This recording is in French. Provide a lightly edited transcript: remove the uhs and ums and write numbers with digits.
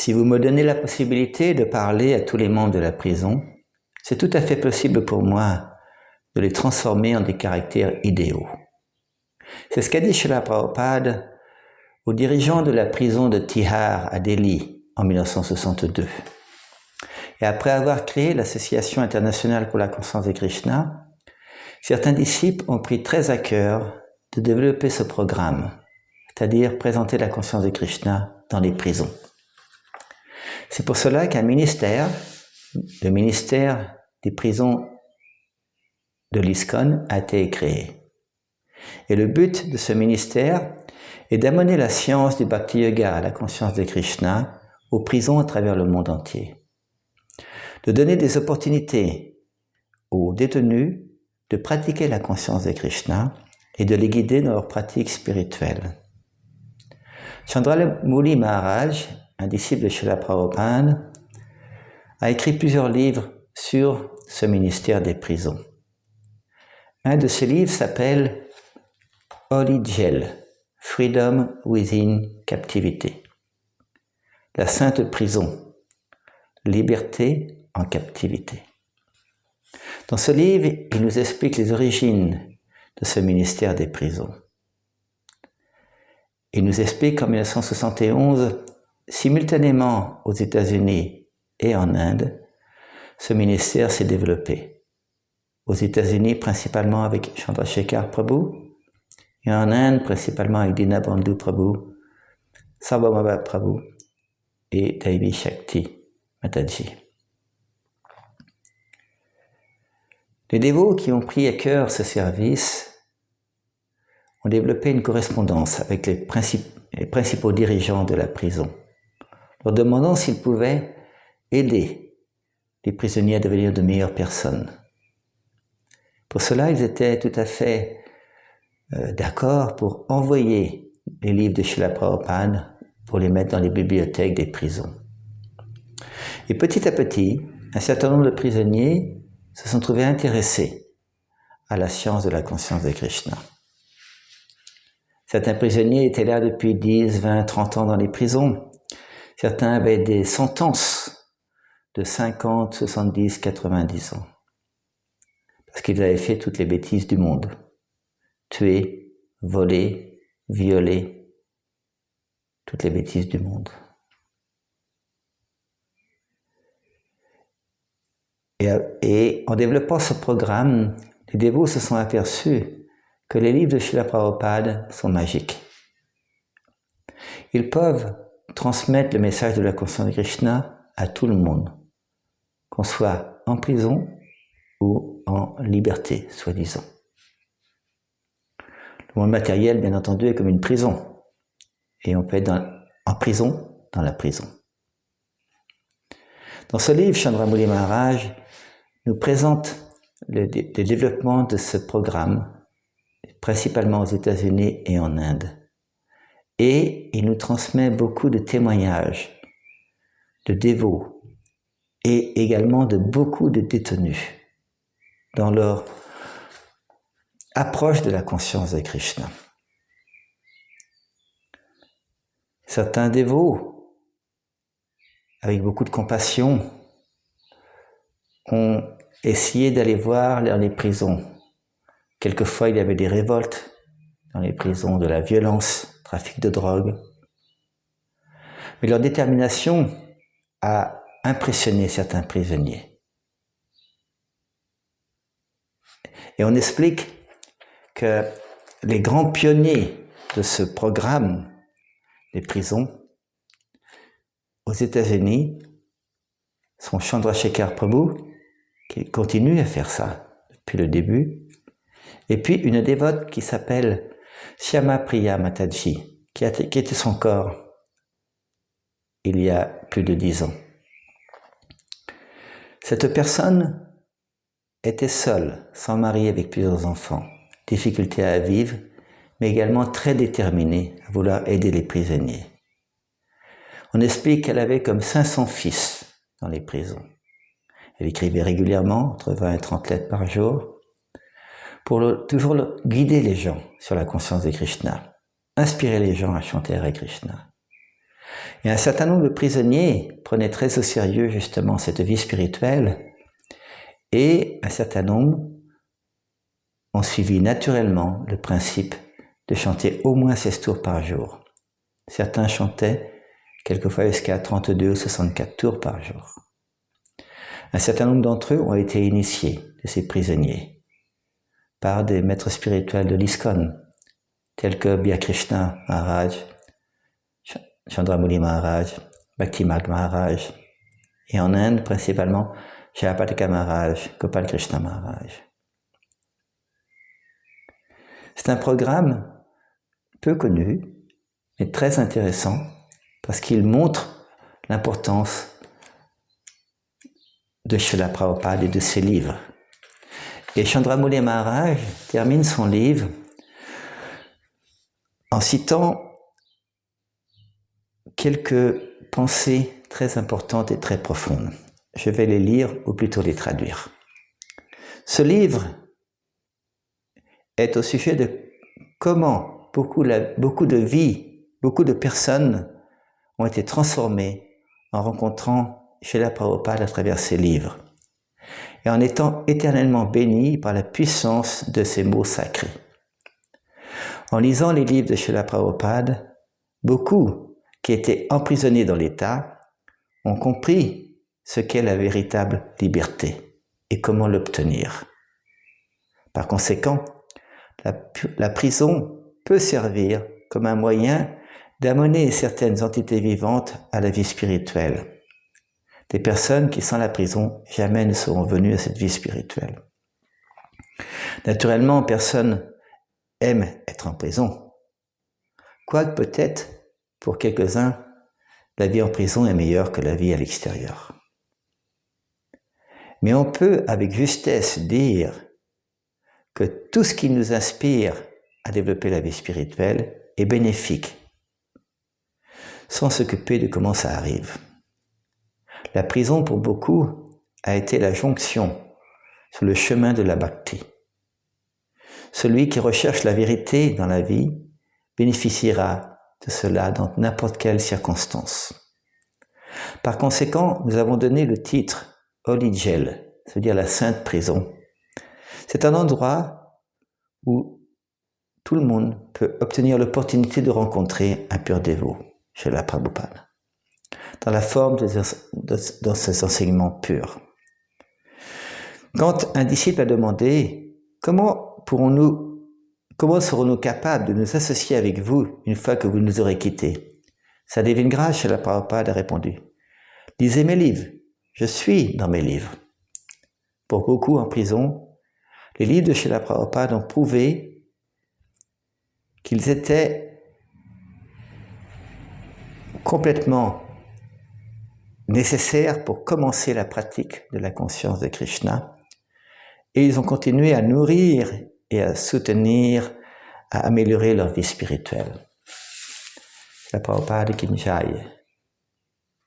Si vous me donnez la possibilité de parler à tous les membres de la prison, c'est tout à fait possible pour moi de les transformer en des caractères idéaux. C'est ce qu'a dit Srila Prabhupada aux dirigeants de la prison de Tihar à Delhi en 1962. Et après avoir créé l'Association internationale pour la conscience de Krishna, certains disciples ont pris très à cœur de développer ce programme, c'est-à-dire présenter la conscience de Krishna dans les prisons. C'est pour cela qu'un ministère, le ministère des prisons de l'ISKCON, a été créé. Et le but de ce ministère est d'amener la science du Bhakti Yoga à la conscience de Krishna aux prisons à travers le monde entier. De donner des opportunités aux détenus de pratiquer la conscience de Krishna et de les guider dans leur pratique spirituelle. Chandramouli Maharaj, un disciple de Srila Prabhupada, a écrit plusieurs livres sur ce ministère des prisons. Un de ces livres s'appelle Holy Jail, Freedom Within Captivity. La sainte prison, liberté en captivité. Dans ce livre, il nous explique les origines de ce ministère des prisons. Il nous explique qu'en 1971, simultanément aux États-Unis et en Inde, ce ministère s'est développé. Aux États-Unis, principalement avec Chandrasekhar Prabhu, et en Inde, principalement avec Dinabandhu Prabhu, Sarvabhauma Prabhu et Devi Shakti Mataji. Les dévots qui ont pris à cœur ce service ont développé une correspondance avec les principaux dirigeants de la prison, leur demandant s'ils pouvaient aider les prisonniers à devenir de meilleures personnes. Pour cela, ils étaient tout à fait d'accord pour envoyer les livres de Srila Prabhupada pour les mettre dans les bibliothèques des prisons. Et petit à petit, un certain nombre de prisonniers se sont trouvés intéressés à la science de la conscience de Krishna. Certains prisonniers étaient là depuis 10, 20, 30 ans dans les prisons. Certains avaient des sentences de 50, 70, 90 ans. Parce qu'ils avaient fait toutes les bêtises du monde. Tuer, voler, violer, toutes les bêtises du monde. Et en développant ce programme, les dévots se sont aperçus que les livres de Srila Prabhupada sont magiques. Ils peuvent transmettre le message de la conscience de Krishna à tout le monde, qu'on soit en prison ou en liberté, soi-disant. Le monde matériel, bien entendu, est comme une prison. Et on peut être en prison dans la prison. Dans ce livre, Chandramouli Maharaj nous présente le développement de ce programme, principalement aux États-Unis et en Inde. Et il nous transmet beaucoup de témoignages de dévots et également de beaucoup de détenus dans leur approche de la conscience de Krishna. Certains dévots, avec beaucoup de compassion, ont essayé d'aller voir dans les prisons. Quelquefois, il y avait des révoltes dans les prisons, de la violence, trafic de drogue. Mais leur détermination a impressionné certains prisonniers. Et on explique que les grands pionniers de ce programme des prisons aux États-Unis sont Chandrasekhar Prabhu, qui continue à faire ça depuis le début, et puis une dévote qui s'appelle Shyama Priya Mataji, qui a quitté son corps il y a plus de 10 ans. Cette personne était seule, sans mari, avec plusieurs enfants, difficulté à vivre, mais également très déterminée à vouloir aider les prisonniers. On explique qu'elle avait comme 500 fils dans les prisons. Elle écrivait régulièrement, entre 20 et 30 lettres par jour, pour toujours guider les gens sur la conscience de Krishna, inspirer les gens à chanter Hare Krishna. Et un certain nombre de prisonniers prenaient très au sérieux justement cette vie spirituelle, et un certain nombre ont suivi naturellement le principe de chanter au moins 16 tours par jour. Certains chantaient quelquefois jusqu'à 32 ou 64 tours par jour. Un certain nombre d'entre eux ont été initiés, de ces prisonniers, par des maîtres spirituels de l'ISKCON, tels que Bhyakrishna Maharaj, Chandramouli Maharaj, Bhakti-Marg Maharaj, et en Inde principalement Jayapataka Maharaj, Gopal Krishna Maharaj. C'est un programme peu connu, mais très intéressant, parce qu'il montre l'importance de Srila Prabhupada et de ses livres. Et Chandramouli Maharaj termine son livre en citant quelques pensées très importantes et très profondes. Je vais les lire, ou plutôt les traduire. Ce livre est au sujet de comment beaucoup de vies, beaucoup de personnes ont été transformées en rencontrant Srila Prabhupada à travers ses livres et en étant éternellement bénies par la puissance de ces mots sacrés. En lisant les livres de Srila Prabhupada, beaucoup qui étaient emprisonnés dans l'état ont compris ce qu'est la véritable liberté et comment l'obtenir. Par conséquent, la prison peut servir comme un moyen d'amener certaines entités vivantes à la vie spirituelle. Des personnes qui, sans la prison, jamais ne seront venues à cette vie spirituelle. Naturellement, personne aime être en prison. Quoique peut-être, pour quelques-uns, la vie en prison est meilleure que la vie à l'extérieur. Mais on peut avec justesse dire que tout ce qui nous inspire à développer la vie spirituelle est bénéfique, sans s'occuper de comment ça arrive. La prison, pour beaucoup, a été la jonction sur le chemin de la bhakti. Celui qui recherche la vérité dans la vie bénéficiera de cela dans n'importe quelle circonstance. Par conséquent, nous avons donné le titre Holy Jail, c'est-à-dire la sainte prison. C'est un endroit où tout le monde peut obtenir l'opportunité de rencontrer un pur dévot, Srila Prabhupada, dans la forme de ses enseignements purs. Quand un disciple a demandé « Comment serons-nous capables de nous associer avec vous une fois que vous nous aurez quittés ?» Sa divine grâce, Srila Prabhupada a répondu « Lisez mes livres, je suis dans mes livres. » Pour beaucoup en prison, les livres de Srila Prabhupada ont prouvé qu'ils étaient complètement nécessaires pour commencer la pratique de la conscience de Krishna, et ils ont continué à nourrir et à soutenir, à améliorer leur vie spirituelle. La Prabhupada Ki Jai.